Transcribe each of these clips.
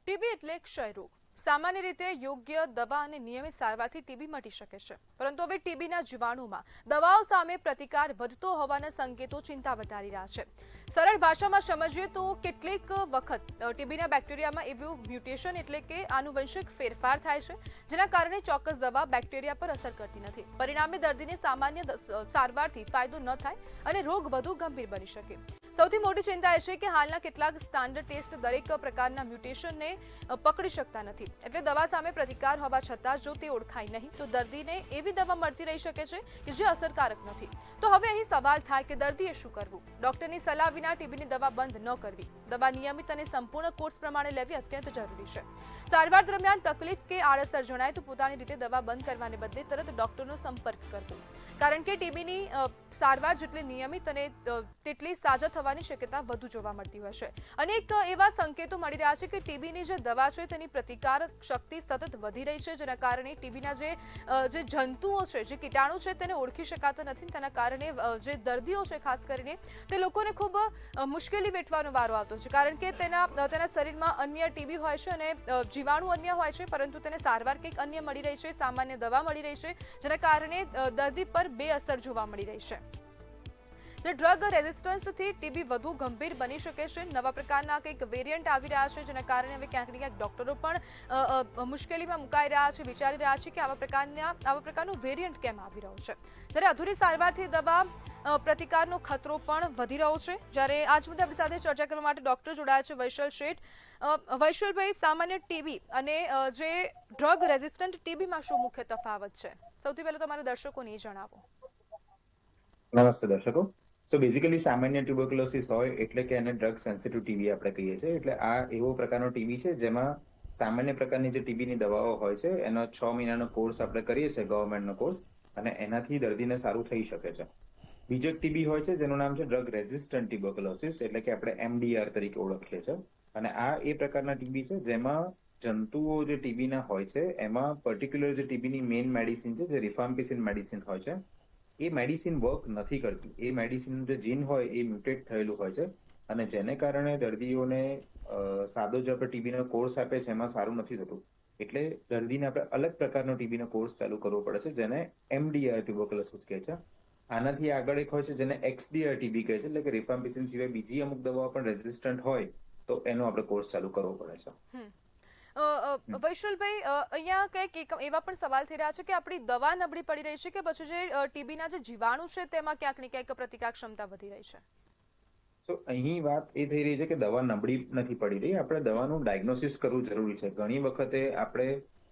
TB એટલે ક્ષય રોગ. સામાન્ય રીતે યોગ્ય દવા અને નિયમિત સારવારથી ટીબી મટી શકે છે, પરંતુ હવે ટીબીના જીવાણુમાં દવાઓ સામે પ્રતિકાર વધતો હોવાના સંકેતો ચિંતા વધારી રહ્યા છે. સરળ ભાષામાં સમજીએ તો કેટલીક વખત ટીબીના બેક્ટેરિયામાં એવું મ્યુટેશન એટલે કે આનુવંશિક ફેરફાર થાય છે, જેના કારણે ચોક્કસ દવા બેક્ટેરિયા પર અસર કરતી નથી. પરિણામે દર્દીને સામાન્ય સારવારથી ફાયદો ન થાય અને રોગ વધુ ગંભીર બની શકે. સૌથી મોટી ચિંતા એ છે કે હાલના કેટલાક સ્ટાન્ડર્ડ ટેસ્ટ દરેક પ્રકારના મ્યુટેશનને પકડી શકતા નથી. એટલે દવા સામે પ્રતિકાર હોવા છતાં જો તે ઓળખાય નહીં તો દર્દીને એવી દવા મળતી રહી શકે છે કે જે અસરકારક નથી. તો હવે અહીં સવાલ થાય કે દર્દીએ શું કરવું? ડોક્ટરની સલાહ વિના ટીબીની દવા બંધ ન કરવી. દવા નિયમિત અને સંપૂર્ણ કોર્સ પ્રમાણે લેવી અત્યંત જરૂરી છે. સારવાર દરમિયાન તકલીફ કે આડઅસર જણાય તો પોતાની રીતે દવા બંધ કરવાને બદલે તરત ડોક્ટરનો સંપર્ક કરવો, કારણ કે ટીબીની સારવાર જેટલી નિયમિત અને તેટલી સાજા થવાની શક્યતા વધુ જોવા મળતી હોય છે. અનેક એવા સંકેતો મળી રહ્યા છે કે ટીબીની જે દવા છે તેની પ્રતિકારક શક્તિ સતત વધી રહી છે, જેના કારણે ટીબીના જે જંતુઓ છે, જે કીટાણુ છે તેને ઓળખી શકાતા નથી. તેના કારણે જે દર્દીઓ છે ખાસ કરીને તે લોકોને ખૂબ મુશ્કેલી વેઠવાનો વારો આવતો છે, કારણ કે તેના શરીરમાં અન્ય ટીબી હોય છે અને જીવાણુ અન્ય હોય છે, પરંતુ તેને સારવાર કંઈક અન્ય મળી રહી છે, સામાન્ય દવા મળી રહી છે, જેના કારણે દર્દી પર બેઅસર જોવા મળી રહી છે. ડ્રગ રેઝિસ્ટન્સથી ટીબી વધુ ગંભીર બની શકે છે. નવા પ્રકારના કંઈક વેરિયન્ટ આવી રહ્યા છે, જેના કારણે હવે ક્યાંક ને ક્યાંક ડોક્ટરો પણ મુશ્કેલીમાં મુકાઈ રહ્યા છે, વિચારી રહ્યા છે કે આવા પ્રકારનું વેરિયન્ટ કેમ આવી રહ્યું છે. જ્યારે અધૂરી સારવારથી દવા પ્રતિકારનો ખતરો પણ વધી રહ્યો છે. જ્યારે આજ મુદ્દે આપણી સાથે ચર્ચા કરવા માટે ડોક્ટર જોડાયા છે વૈશલ શેઠ. વૈશલભાઈ, સામાન્ય ટીબી અને જે ડ્રગ રેઝિસ્ટન્ટ ટીબીમાં શું મુખ્ય તફાવત છે? સૌથી પહેલા તમારા દર્શકોને એ જણાવો. નમસ્તે દર્શકો. સો બેઝિકલી સામાન્ય ટ્યુબરક્યુલોસિસ હોય એટલે કે એને ડ્રગ સેન્સિટિવ ટીબી આપણે કહીએ છીએ. એટલે આ એવો પ્રકારનો ટીબી છે જેમાં સામાન્ય પ્રકારની જે ટીબીની દવાઓ હોય છે એનો 6 મહિનાનો કોર્સ આપણે કરીએ છીએ, ગવર્મેન્ટનો કોર્સ, અને એનાથી દર્દીને સારું થઈ શકે છે. બીજો એક ટીબી હોય છે જેનું નામ છે ડ્રગ રેઝિસ્ટન્ટ ટ્યુબરક્યુલોસિસ, એટલે કે આપણે MDR તરીકે ઓળખીએ છીએ. અને આ એ પ્રકારના ટીબી છે જેમાં જંતુઓ જે ટીબીના હોય છે એમાં પર્ટિક્યુલર જે ટીબીની મેઇન મેડિસિન છે, જે રિફામ્પિસિન મેડિસિન હોય છે, એ મેડિસિન વર્ક નથી કરતી. એ મેડિસિનનું જે જીન હોય એ મ્યુટેટ થયેલું હોય છે, અને જેને કારણે દર્દીઓને સાદો જે આપણે ટીબીનો કોર્સ આપે છે એમાં સારું નથી થતું. એટલે દર્દીને આપણે અલગ પ્રકારનો ટીબીનો કોર્સ ચાલુ કરવો પડે છે, જેને MDR ટ્યુબરક્યુલોસિસ કહે છે. આનાથી આગળ એક હોય છે જેને XDR ટીબી કહે છે, એટલે કે રિફામ્પિસિન સિવાય બીજી અમુક દવાઓ પણ રેઝિસ્ટન્ટ હોય તો એનો આપણે કોર્સ ચાલુ કરવો પડે છે. વૈશલભાઈ, અહીંયા કંઈક એવા પણ સવાલ થઈ રહ્યા છે કે આપણી દવા નબળી પડી રહી છે કે પછી જે ટીબીના જે જીવાણુ છે તેમાં ક્યાંક ને ક્યાંક પ્રતિકાર ક્ષમતા વધી રહી છે? તો અહીં વાત એ થઈ રહી છે કે દવા નબળી નથી પડી રહી. આપણે દવાનું ડાયગ્નોસિસ કરવું જરૂરી છે. ઘણી વખતે આપણે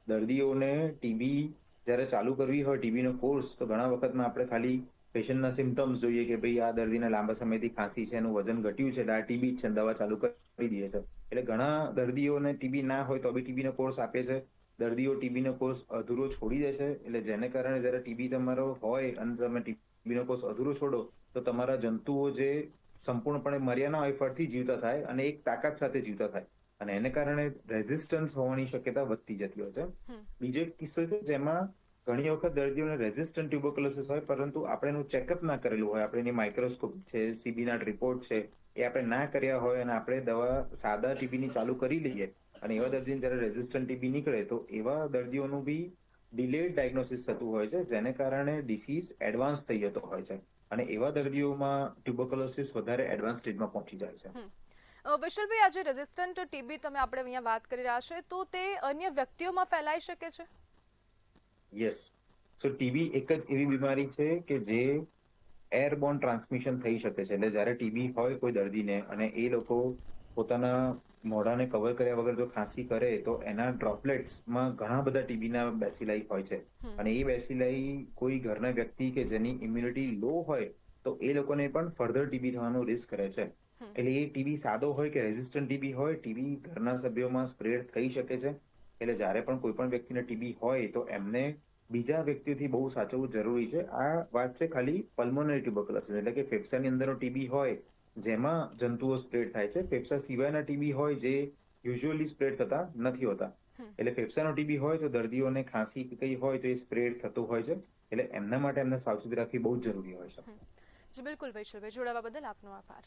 દર્દીઓને ટીબી જ્યારે ચાલુ કરવી હોય, ટીબીનો કોર્સ, તો ઘણા વખતમાં આપણે ખાલી પેશન્ટના સિમ્ટમ્સ જોઈએ કે ભાઈ આ દર્દીને લાંબા સમયથી ખાંસી છે, એનું વજન ઘટ્યું છે, આ ટીબી જ છે, દવા ચાલુ કરી દઈએ છે. એટલે ઘણા દર્દીઓને ટીબી ના હોય તો બી ટીબીનો કોર્સ આપે છે. દર્દીઓ ટીબીનો કોર્સ અધૂરો છોડી દે છે. એટલે જેને કારણે જ્યારે ટીબી તમારો હોય અને તમે ટીબીનો કોર્સ અધૂરો છોડો તો તમારા જંતુઓ જે સંપૂર્ણપણે મર્યા ના હોય ફરતી જીવતા થાય અને એક તાકાત સાથે જીવતા થાય, અને એને કારણે રેઝિસ્ટન્સ હોવાની શક્યતા વધતી જતી હોય છે. બીજો એક કિસ્સો છે જેમાં ઘણી વખત દર્દીઓને રેઝિસ્ટન્ટ ટ્યુબરક્યુલોસિસ હોય, પરંતુ આપણે એનું ચેકઅપ ના કરેલું હોય. આપણે એની માઇક્રોસ્કોપ છે, CBના રિપોર્ટ છે, એ આપણે ના કર્યા હોય અને આપણે દવા સાદા ટીબીની ચાલુ કરી લઈએ અને એવા દર્દીને જ્યારે રેઝિસ્ટન્ટ ટીબી નીકળે તો એવા દર્દીઓનું બી ડિલેડ ડાયગ્નોસિસ થતું હોય છે, જેને કારણે ડિસીઝ એડવાન્સ થઈ જતો હોય છે, અને એવા દર્દીઓમાં ટ્યુબરક્યુલોસિસ વધારે એડવાન્સ સ્ટેજમાં પહોંચી જાય છે. વૈશલભાઈ, આજે રેઝિસ્ટન્ટ ટીબી આપણે અહીંયા વાત કરી રહ્યા છે, તો તે અન્ય વ્યક્તિઓમાં ફેલાઈ શકે છે? યસ. સો ટીબી એક જ એવી બીમારી છે કે જે એરબોર્ન ટ્રાન્સમિશન થઈ શકે છે. એટલે જ્યારે ટીબી હોય કોઈ દર્દીને અને એ લોકો પોતાના મોઢાને કવર કર્યા વગર જો ખાંસી કરે તો એના ડ્રોપલેટ્સમાં ઘણા બધા ટીબીના બેસિલાઈ હોય છે, અને એ બેસિલાઈ કોઈ ઘરના વ્યક્તિ કે જેની ઇમ્યુનિટી લો હોય તો એ લોકોને પણ ફર્ધર ટીબી થવાનો રિસ્ક રહે છે. એટલે એ ટીબી સાદો હોય કે રેઝિસ્ટન્ટ ટીબી હોય, ટીબી ઘરના સભ્યોમાં સ્પ્રેડ થઈ શકે છે. એટલે જ્યારે પણ કોઈ પણ વ્યક્તિને ટીબી હોય તો એમને બીજા વ્યક્તિઓથી બહુ સાચવવું જરૂરી છે. આ વાત છે ખાલી પલ્મોનરી ટ્યુબરક્યુલોસિસ, એટલે કે ફેફસાની અંદરનો ટીબી હોય જેમાં જંતુઓ સ્પ્રેડ થાય છે. ફેફસા સિવાયના ટીબી હોય જે યુઝ્યુઅલી સ્પ્રેડ થતા નથી હોતા. એટલે ફેફસાનો ટીબી હોય તો દર્દીઓને ખાંસી કે કંઈ હોય તો એ સ્પ્રેડ થતું હોય છે. એટલે એમના માટે એમને સાવચેતી રાખવી બહુ જ જરૂરી હોય છે. જી બિલકુલ વૈશલભાઈ, જોડાવા બદલ આપનો આભાર.